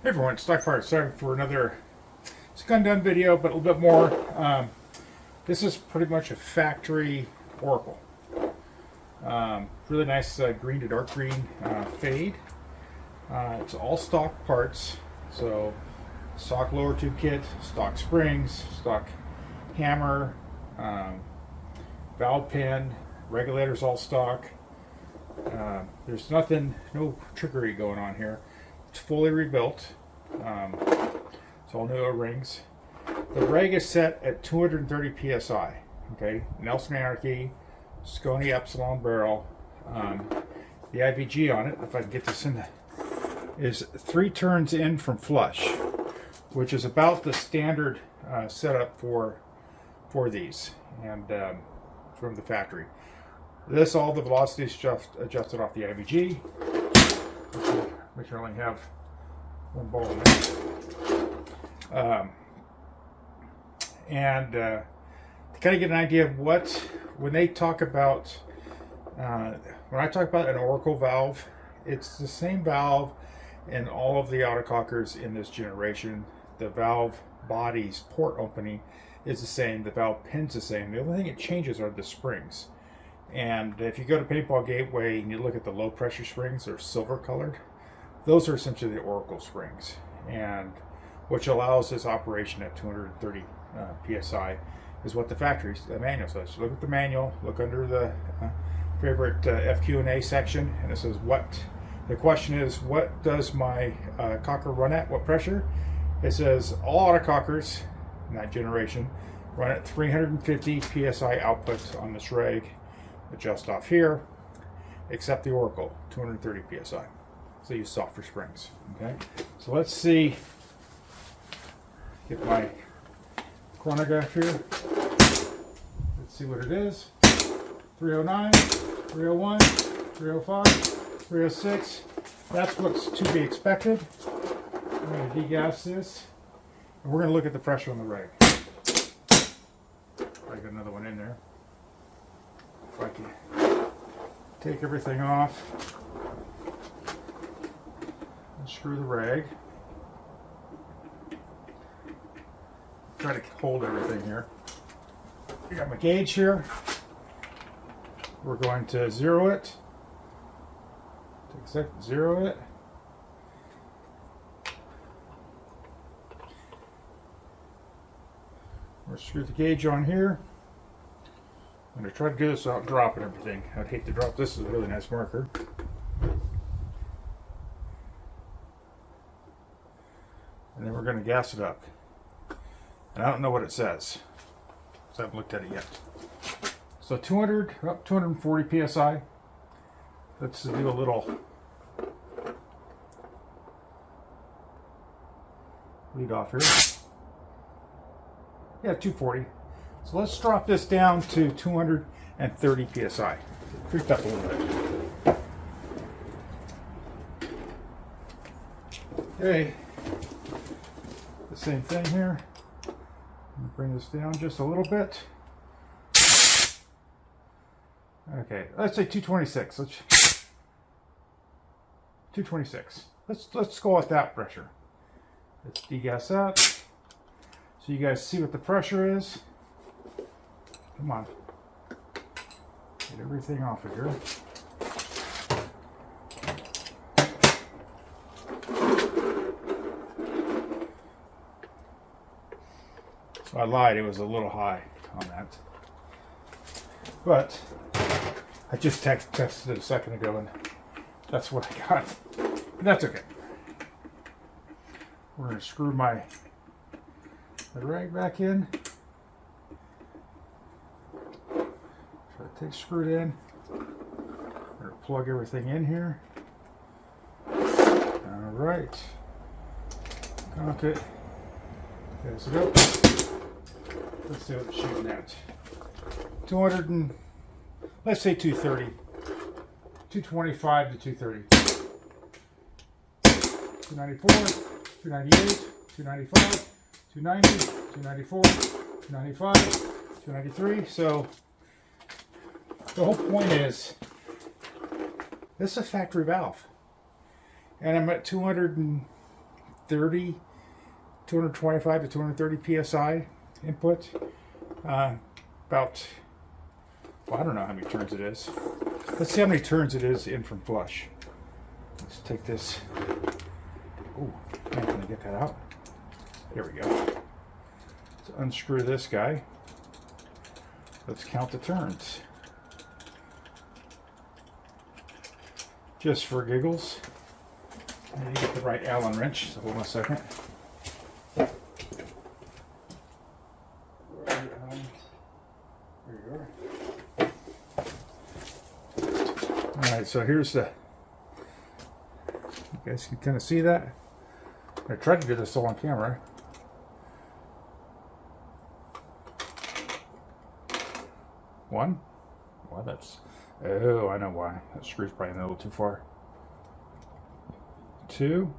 Hey everyone, it's Docfire. Sorry for another gun done video, but a little bit more. This is pretty much a factory Oracle. Really nice green to dark green fade. It's all stock parts, so stock lower tube kit, stock springs, stock hammer, valve pin, regulators all stock. There's no trickery going on here. It's fully rebuilt. It's all new O-rings. The reg is set at 230 psi. Okay, Nelson Anarchy, Scony Epsilon barrel. The IVG on it, if I can get this in, is 3 turns in from flush, which is about the standard setup for these, and from the factory. All the velocity is just adjusted off the IVG. Make sure I only have one ball in there. To kind of get an idea of when they talk about, when I talk about an Oracle valve, it's the same valve in all of the Autocockers in this generation. The valve body's port opening is the same, the valve pin's the same. The only thing it changes are the springs. And if you go to Paintball Gateway and you look at the low pressure springs, they're silver colored. Those are essentially the Oracle springs, and which allows this operation at 230 psi is what the manual says. So look at the manual, look under the favorite FQ&A section, and it says the question is, what does my cocker run at, what pressure? It says all Autocockers in that generation run at 350 psi output on this reg, adjust off here, except the Oracle, 230 psi. So use softer springs. Okay, so let's see. Get my chronograph here. Let's see what it is. 309, 301, 305, 306. That's what's to be expected. I'm going to degas this, and we're going to look at the pressure on the reg. I got another one in there. If I can take everything off. Screw the rag. Try to hold everything here. I got my gauge here. We're going to zero it. Take a second, zero it. We're going to screw the gauge on here. I'm going to try to do this without dropping everything. I'd hate to drop this. Is a really nice marker. And then we're going to gas it up. And I don't know what it says, so I haven't looked at it yet. So 240 psi. Let's do a little lead off here. Yeah, 240. So let's drop this down to 230 psi. Creep up a little bit. Okay. Same thing here. Bring this down just a little bit. Okay, let's say 226. 226. Let's go at that pressure. Let's degas that, so you guys see what the pressure is. Come on, get everything off of here. I lied, it was a little high on that. But I just tested it a second ago and that's what I got. But that's okay. We're going to screw the rag back in. So it takes screwed in. We're going to plug everything in here. Alright. Cock it. There's it up. Let's see what it's shooting at. 200 and, let's say 230. 225 to 230. 294, 298, 295, 290, 294, 295, 293. So the whole point is, this is a factory valve. And I'm at 200 and 225 to 230 psi input. About, well, I don't know how many turns it is. Let's see how many turns it is in from flush. Let's take this. Oh, can I get that out? There we go. Let's unscrew this guy. Let's count the turns. Just for giggles. I need to get the right Allen wrench, so hold on a second. Alright, so here's the, you guys can kind of see that. I tried to do this all on camera. One. Well, that's, oh, I know why. That screw's probably a little too far. Two.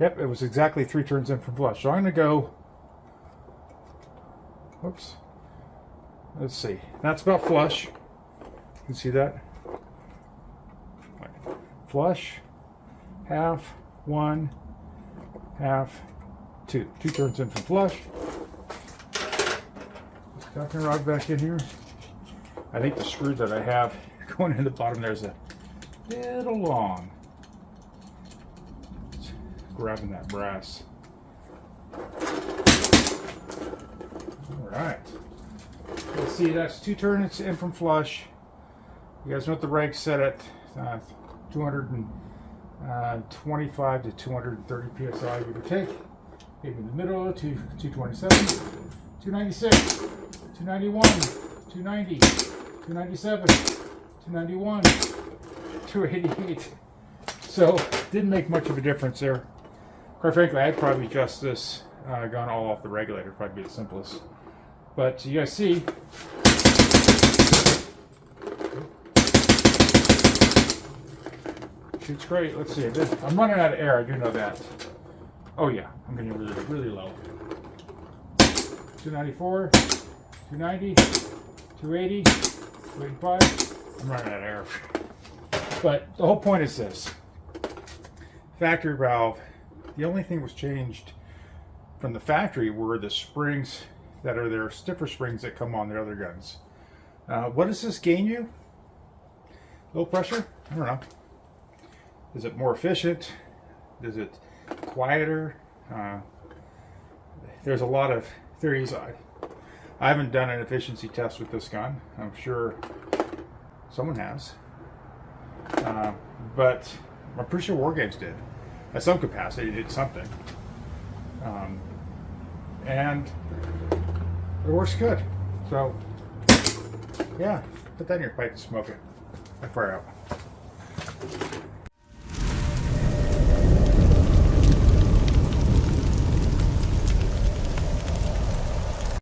Yep, it was exactly 3 turns in from flush. So I'm going to go, whoops. Let's see. That's about flush. You can see that. Flush, half, 1, half, 2. 2 turns in from flush. Stocking rod back in here. I think the screw that I have going in the bottom there is a little long. It's grabbing that brass. All right. Let's see, that's 2 turns in from flush. You guys know what the reg's set at 225 to 230 psi, give or take. Maybe in the middle, 227, 296, 291, 290, 297, 291, 288. So, didn't make much of a difference there. Quite frankly, I'd probably adjust this gun all off the regulator, probably be the simplest. But you guys see, shoots great. Let's see. I'm running out of air. I do know that. Oh yeah, I'm getting really, really low. 294, 290, 280, 285. I'm running out of air. But the whole point is this: factory valve. The only thing was changed from the factory were the springs that are there, stiffer springs that come on the other guns. What does this gain you? Low pressure? I don't know. Is it more efficient? Is it quieter? There's a lot of theories. I haven't done an efficiency test with this gun. I'm sure someone has. But I'm pretty sure War Games did. At some capacity, did something. And it works good. So, yeah, put that in your pipe and smoke it. Fire out.